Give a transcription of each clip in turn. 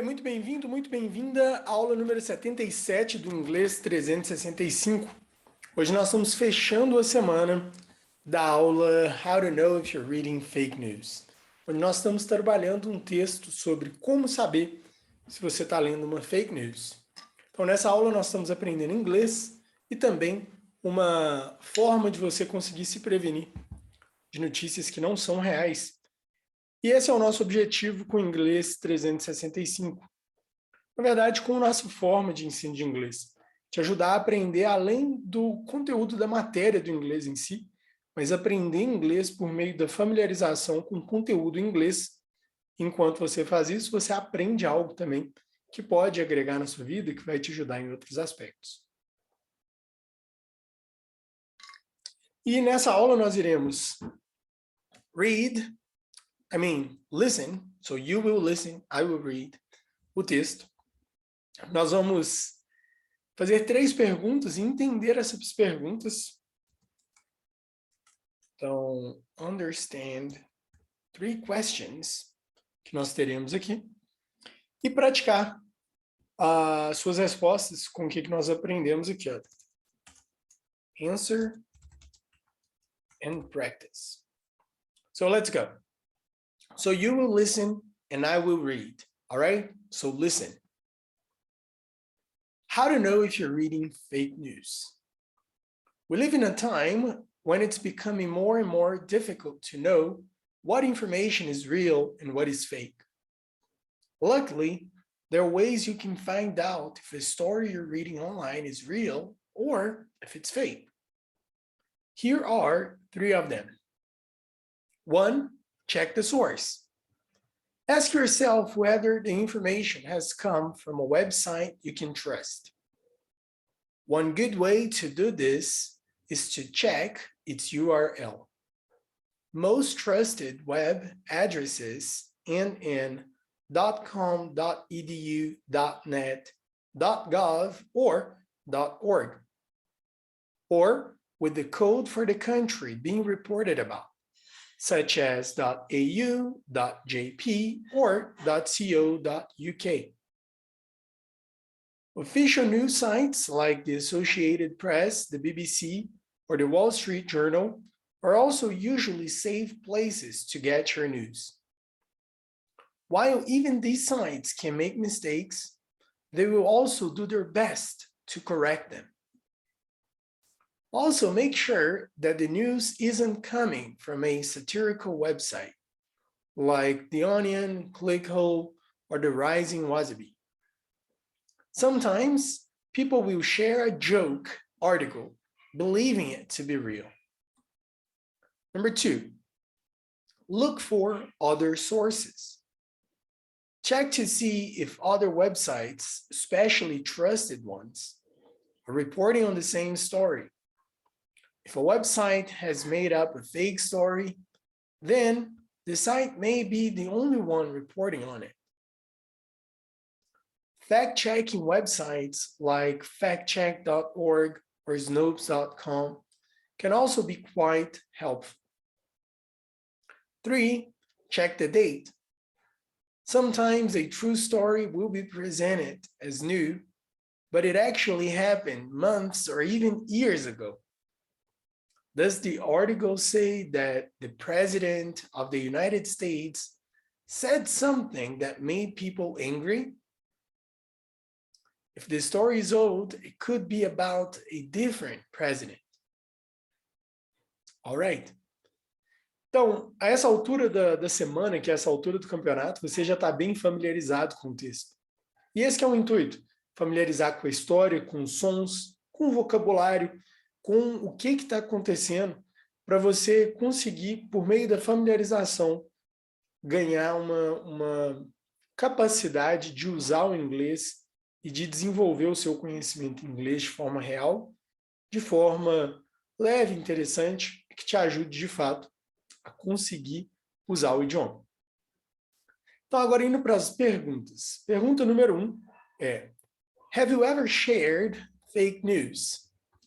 Muito bem-vindo, muito bem-vinda à aula número 77 do Inglês 365. Hoje nós estamos fechando a semana da aula How to Know If You're Reading Fake News, onde nós estamos trabalhando um texto sobre como saber se você está lendo uma fake news. Então, nessa aula nós estamos aprendendo inglês e também uma forma de você conseguir se prevenir de notícias que não são reais. E esse é o nosso objetivo com o Inglês 365. Na verdade, com a nossa forma de ensino de inglês. Te ajudar a aprender além do conteúdo da matéria do inglês em si, mas aprender inglês por meio da familiarização com o conteúdo em inglês. Enquanto você faz isso, você aprende algo também que pode agregar na sua vida e que vai te ajudar em outros aspectos. E nessa aula nós iremos listen, so you will listen, I will read, o texto. Nós vamos fazer 3 perguntas e entender essas perguntas. Então, understand 3 questions que nós teremos aqui. E praticar as suas respostas com o que nós aprendemos aqui. Ó. Answer and practice. So let's go. So you will listen and I will read. All right? So listen. How to know if you're reading fake news. We live in a time when it's becoming more and more difficult to know what information is real and what is fake. Luckily, there are ways you can find out if a story you're reading online is real or if it's fake. Here are 3 of them. 1, check the source. Ask yourself whether the information has come from a website you can trust. One good way to do this is to check its URL. Most trusted web addresses end in .com, .edu, .net, .gov, or .org, or with the code for the country being reported about, such as .au, .jp, or .co.uk. Official news sites like the Associated Press, the BBC, or the Wall Street Journal are also usually safe places to get your news. While even these sites can make mistakes, they will also do their best to correct them. Also, make sure that the news isn't coming from a satirical website like The Onion, Clickhole, or The Rising Wasabi. Sometimes people will share a joke article believing it to be real. Number 2, look for other sources. Check to see if other websites, especially trusted ones, are reporting on the same story. If a website has made up a fake story, then the site may be the only one reporting on it. Fact-checking websites like factcheck.org or snopes.com can also be quite helpful. 3, check the date. Sometimes a true story will be presented as new, but it actually happened months or even years ago. Does the article say that the President of the United States said something that made people angry? If the story is old, it could be about a different president. All right. Então, a essa altura da semana, que é essa altura do campeonato, você já está bem familiarizado com o texto. E esse que é o intuito, familiarizar com a história, com os sons, com o vocabulário, com o que está acontecendo, para você conseguir, por meio da familiarização, ganhar uma capacidade de usar o inglês e de desenvolver o seu conhecimento em inglês de forma real, de forma leve, interessante, que te ajude, de fato, a conseguir usar o idioma. Então, agora indo para as perguntas. Pergunta número 1 é: Have you ever shared fake news?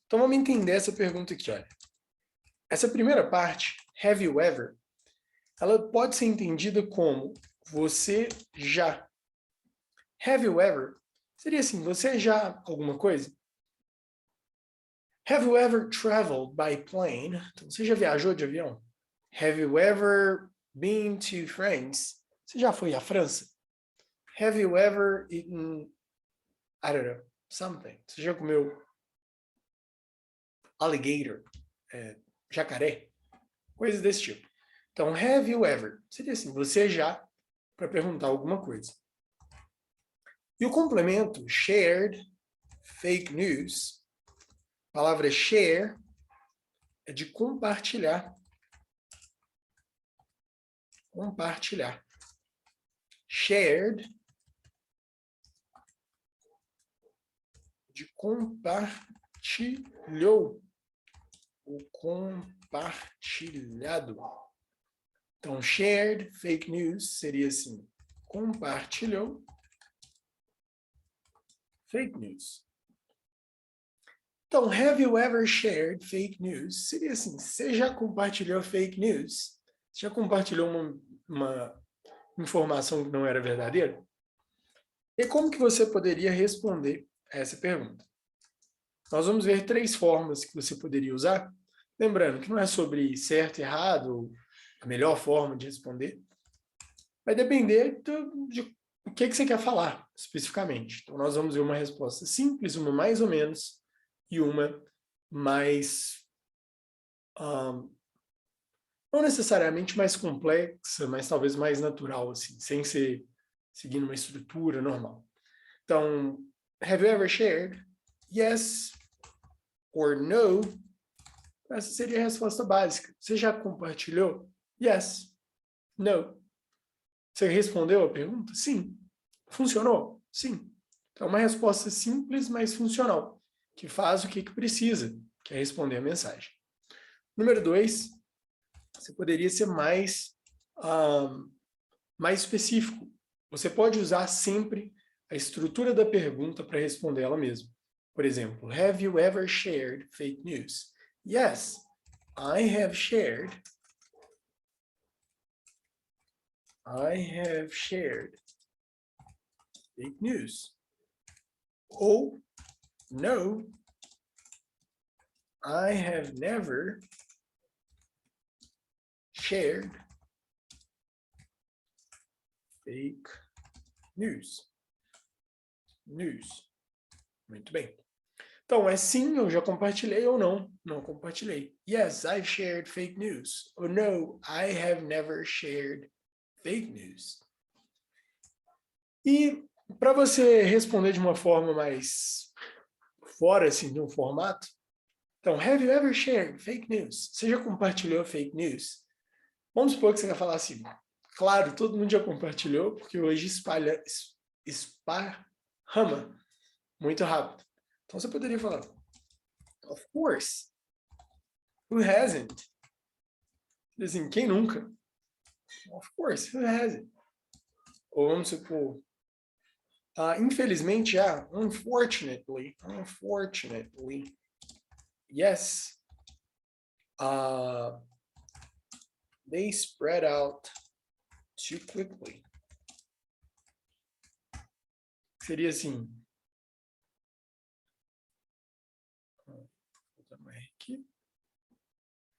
Então, vamos entender essa pergunta aqui, olha. Essa primeira parte, have you ever, ela pode ser entendida como você já. Have you ever? Seria assim, você já alguma coisa? Have you ever traveled by plane? Então, você já viajou de avião? Have you ever been to France? Você já foi à França? Have you ever eaten, I don't know, something? Você já comeu alligator, jacaré? Coisas desse tipo. Então, have you ever? Seria assim, você já, para perguntar alguma coisa. E o complemento, shared, fake news, a palavra share é de compartilhar. Compartilhar. Shared, de compartilhou. O compartilhado. Então, shared, fake news, seria assim, compartilhou, fake news. Então, have you ever shared fake news? Seria assim, você já compartilhou fake news? Você já compartilhou uma informação que não era verdadeira? E como que você poderia responder a essa pergunta? Nós vamos ver 3 formas que você poderia usar. Lembrando que não é sobre certo e errado, a melhor forma de responder. Vai depender de o que você quer falar, especificamente. Então, nós vamos ver uma resposta simples, uma mais ou menos, e uma mais... não necessariamente mais complexa, mas talvez mais natural, assim, sem ser seguindo uma estrutura normal. Então, have you ever shared? Yes or no? Essa seria a resposta básica. Você já compartilhou? Yes. No. Você respondeu a pergunta? Sim. Funcionou? Sim. Então, uma resposta simples, mas funcional, que faz o que precisa, que é responder a mensagem. Número 2, você poderia ser mais específico. Você pode usar sempre a estrutura da pergunta para responder ela mesma. Por exemplo, have you ever shared fake news? Yes, I have shared. I have shared fake news. Ou, no, I have never shared fake news. News. Muito bem. Então, é sim, eu já compartilhei, ou não, não compartilhei. Yes, I've shared fake news. Ou no, I have never shared fake news. E para você responder de uma forma mais fora, assim, de um formato, então, have you ever shared fake news? Você já compartilhou fake news? Vamos supor que você vai falar assim, claro, todo mundo já compartilhou, porque hoje esparrama muito rápido. Então, você poderia falar, of course, who hasn't? Assim, quem nunca? Of course, who hasn't? Ou vamos supor, infelizmente, unfortunately, yes, they spread out too quickly. Seria assim.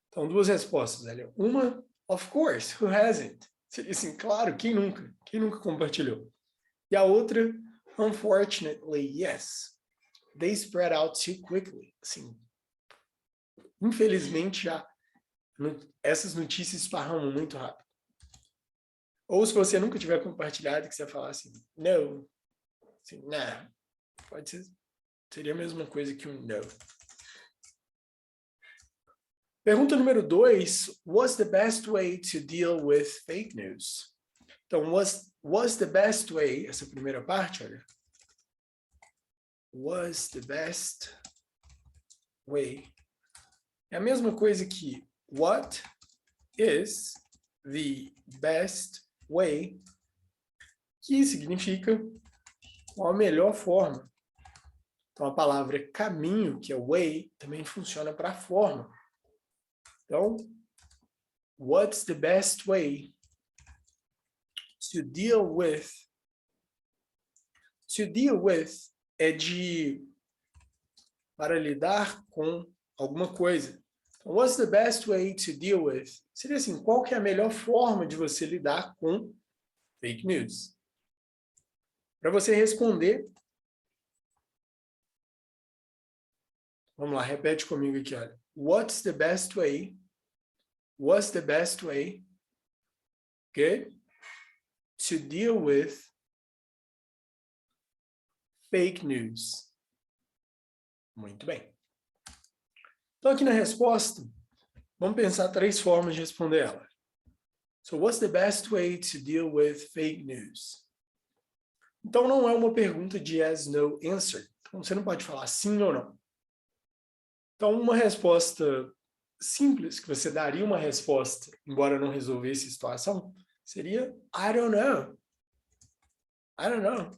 Então, 2 respostas, Hélio. Uma, of course, who hasn't? Seria assim, claro, quem nunca? Quem nunca compartilhou? E a outra, unfortunately, yes. They spread out too quickly. Assim, infelizmente, essas notícias esparramam muito rápido. Ou se você nunca tiver compartilhado, que você falar assim, no, assim, nah, pode ser, seria a mesma coisa que um no. Pergunta número 2, what's the best way to deal with fake news? Então, was the best way, essa primeira parte, olha, was the best way, é a mesma coisa que what is the best way, que significa qual a melhor forma. Então, a palavra caminho, que é way, também funciona para forma. Então, what's the best way to deal with To deal with é para lidar com alguma coisa. Então, what's the best way to deal with? Seria assim, qual que é a melhor forma de você lidar com fake news? Para você responder, vamos lá, repete comigo aqui, olha. What's the best way? What's the best way? Good? To deal with fake news. Muito bem. Então, aqui na resposta, vamos pensar 3 formas de responder ela. So, what's the best way to deal with fake news? Então, não é uma pergunta de yes, no answer. Então, você não pode falar sim ou não. Então, uma resposta simples, que você daria uma resposta, embora não resolvesse a situação, seria I don't know. I don't know.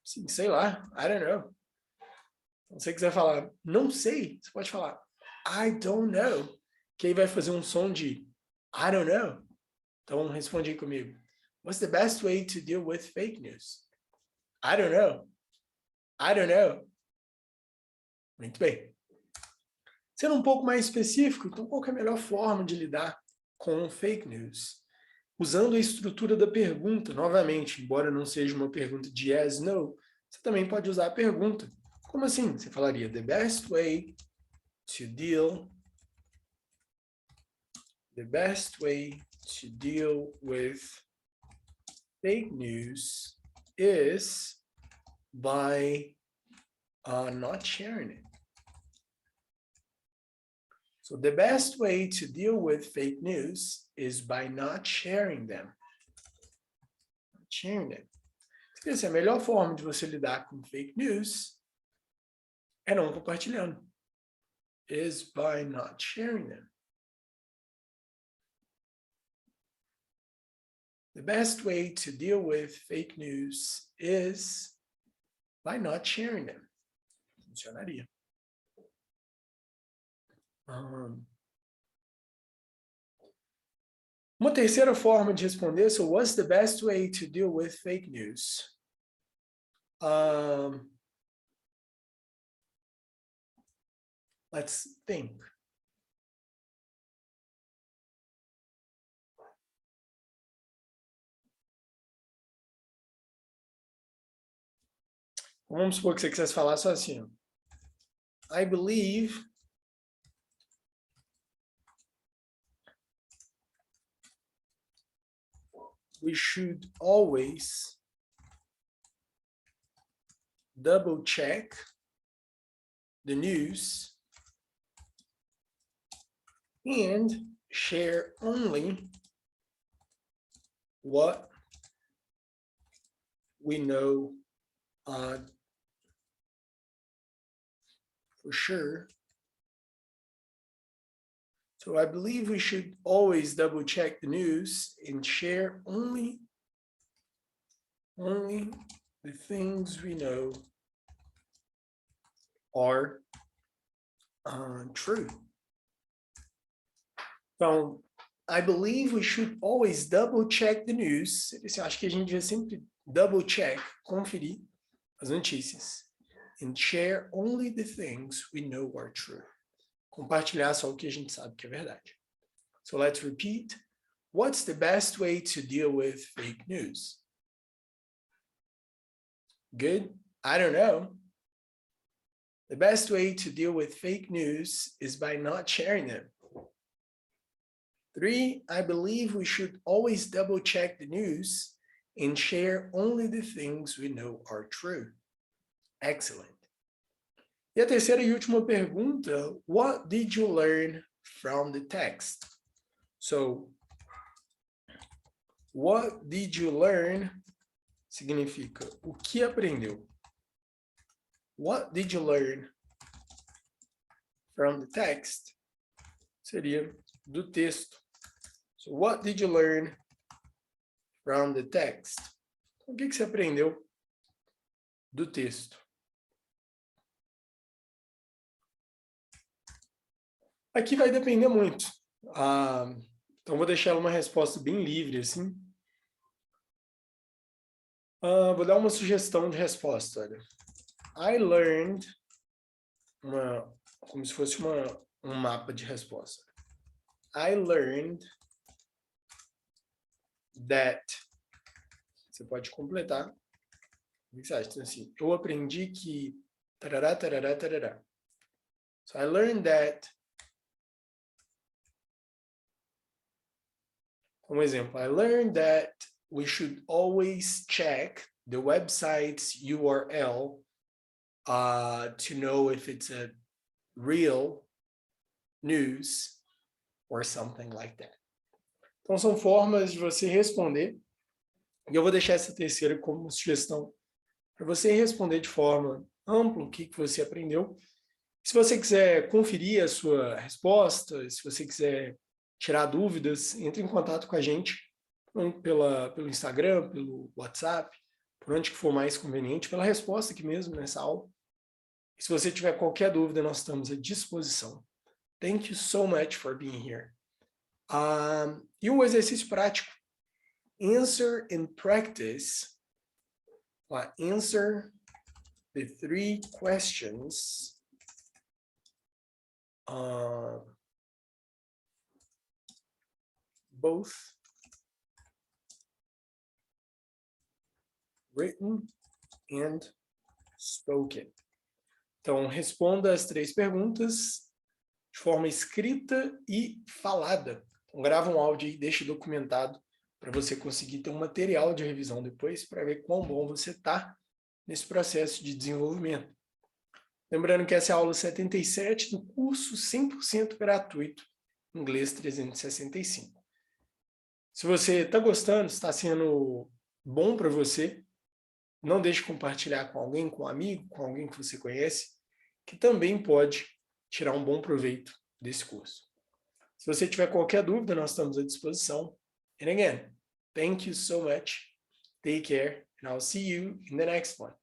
Sim, sei lá, I don't know. Se você quiser falar não sei, você pode falar I don't know, que aí vai fazer um som de I don't know. Então, responde aí comigo. What's the best way to deal with fake news? I don't know. I don't know. Muito bem. Sendo um pouco mais específico, então qual que é a melhor forma de lidar com fake news? Usando a estrutura da pergunta, novamente, embora não seja uma pergunta de yes, no, você também pode usar a pergunta. Como assim? Você falaria, the best way to deal with fake news is by not sharing it. So the best way to deal with fake news is by not sharing them. A melhor forma de você lidar com fake news é não compartilhando. Is by not sharing them. The best way to deal with fake news is by not sharing them. Funcionaria. Uma terceira forma de responder, so what's the best way to deal with fake news? Let's think. Vamos supor que você quisesse falar só assim. I believe we should always double check the news and share only what we know for sure. So I believe we should always double check the news and share only the things we know are true. Então, I believe we should always double check the news. Eu acho que a gente devia sempre double check, conferir as notícias. And share only the things we know are true. Compartilhar só o que a gente sabe que é verdade. So let's repeat. What's the best way to deal with fake news? Good. I don't know. The best way to deal with fake news is by not sharing them. 3, I believe we should always double check the news and share only the things we know are true. Excellent. E a terceira e última pergunta, what did you learn from the text? So, what did you learn significa o que aprendeu. What did you learn from the text? Seria do texto. So, what did you learn from the text? O que você aprendeu do texto? Aqui vai depender muito. Então, vou deixar uma resposta bem livre, assim. Vou dar uma sugestão de resposta. Olha. I learned, como se fosse um mapa de resposta. I learned that. Você pode completar. O que você acha? Então, assim, eu aprendi que... Tarará, tarará, tarará. So I learned that... Como exemplo, I learned that we should always check the website's URL to know if it's a real news or something like that. Então, são formas de você responder. E eu vou deixar essa terceira como sugestão para você responder de forma ampla o que você aprendeu. Se você quiser conferir a sua resposta, se você quiser tirar dúvidas, entre em contato com a gente pelo Instagram, pelo WhatsApp, por onde que for mais conveniente, pela resposta aqui mesmo nessa aula. E se você tiver qualquer dúvida, nós estamos à disposição. Thank you so much for being here. E um exercício prático. Answer and practice. Answer the 3 questions both written and spoken. Então, responda as 3 perguntas de forma escrita e falada. Então, grava um áudio e deixe documentado para você conseguir ter um material de revisão depois para ver quão bom você está nesse processo de desenvolvimento. Lembrando que essa é a aula 77 do curso 100% gratuito Inglês 365. Se você está gostando, está sendo bom para você, não deixe de compartilhar com alguém, com um amigo, com alguém que você conhece, que também pode tirar um bom proveito desse curso. Se você tiver qualquer dúvida, nós estamos à disposição. And again, thank you so much. Take care, and I'll see you in the next one.